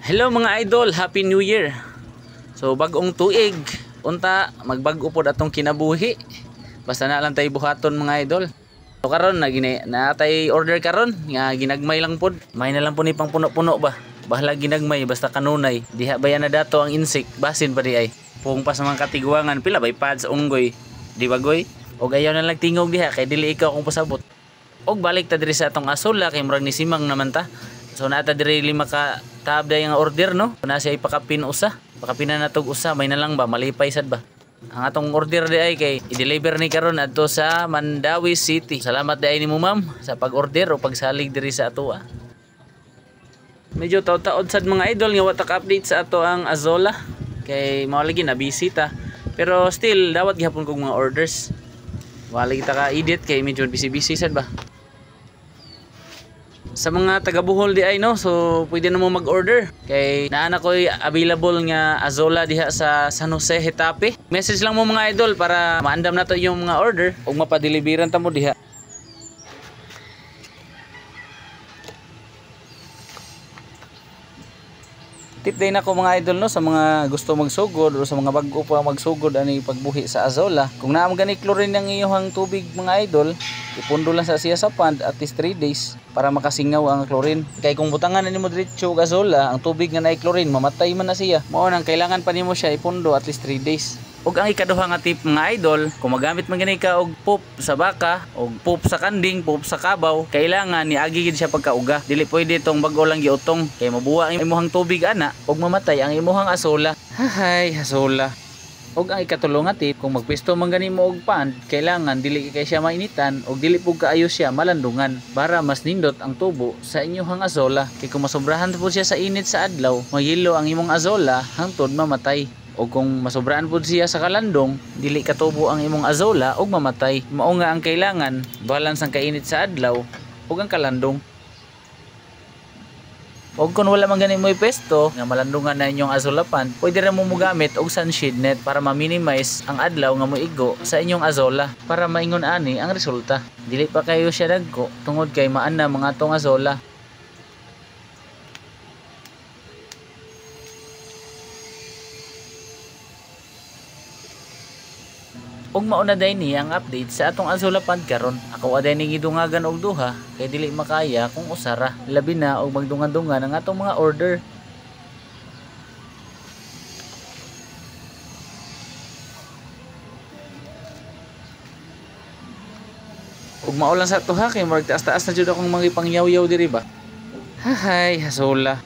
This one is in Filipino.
Hello mga idol, Happy New Year. So bagong tuig, unta magbag-o pod atong kinabuhi. Basta na lang tay buhaton mga idol. So karon na tay order karon nga ginagmay lang pod. May na lang po ni pang puno-puno ba. Bahala ginagmay basta kanunay. Diha bayan na dato ang insect, basin pa di ay. Pung pa sa mga katiguangan pila bay pads unggoy. Di ba goy? Og ayaw na lang tingog diha kay dili ikaw kung pasabot. Og balik ta diri sa atong asola kay murag ni simang naman ta. So nata diri 5 ka tabda yung order no. Na siya ipakapin usa. Pakapinan natog usa may na lang ba malipay sad ba. Ang atong order di ay kay i-deliver ni karon adto sa Mandawi City. Salamat di ay nimo ma'am sa pag-order o pagsalig diri sa ato. Medyo taod-taod sad mga idol nga watak update sa ato ang Azola. Kay mao lagi na bisita. Pero still dawat gihapon kog mga orders. Wala kita ka edit kay medyo busy sad ba. Sa mga taga Bohol di ay no, so pwede na mo mag-order kay naana ko'y available nga Azola diha sa San Jose, Hetape. Message lang mo mga idol para maandam na to yung mga order ug mapadeliveran ta mo diha. Tip day na ko mga idol no sa mga gusto magsugod o sa mga bag-o pa magsugod ani pagbuhi sa Azola. Kung naam gani chlorine ang iyong tubig mga idol, ipundo lang sa siya sa pond at least 3 days para makasingaw ang chlorine. Kay kung butangan na nimo diretso og Azola, ang tubig nga naay chlorine mamatay man na siya. Mao nang kailangan pa nimo siya ipundo at least 3 days. Ug ang ikaduha nga tip mga idol, kung magamit man gani ka og poop sa baka og poop sa kanding, poop sa kabaw, kailangan niagi gid siya pagkauga. Dili pwede tong bag-o lang giutong kay mabuwa ang imuhang tubig ana ug mamatay ang imuhang Azola. Hay, Azola. Og ang ikatulo nga tip, kung magpwesto man gani mo og pond, kailangan dili kay siya mainitan og dili pug kaayo siya malandungan para mas nindot ang tubo sa inyong Azola. Kay kung masobrahan po siya sa init sa adlaw, mahilo ang imong Azola hangtod mamatay. O kung masobraan po siya sa kalandong, dili katubo ang imong Azola og mamatay. Mao nga ang kailangan, balance ang kainit sa adlaw ug ang kalandong. O kung wala man gani mo ipesto nga malandungan na inyong Azola pond, pwede ra mo mogamit og sunshade net para ma-minimize ang adlaw nga moigo sa inyong Azola para maingon ani ang resulta. Dili pa kayo siya dagko tungod kay maana mga atong Azola. Ug mauna day ni ang update sa atong Azola pond karon. Ako aday ni gidungagan og duha kay dili makaya kung usara. Labi na og magdungan-dungan ang atong mga order. Ug mao lang sa tuha kay murag taas-taas na jud akong mga pangyaw-yaw diri ba. Hay, Azola.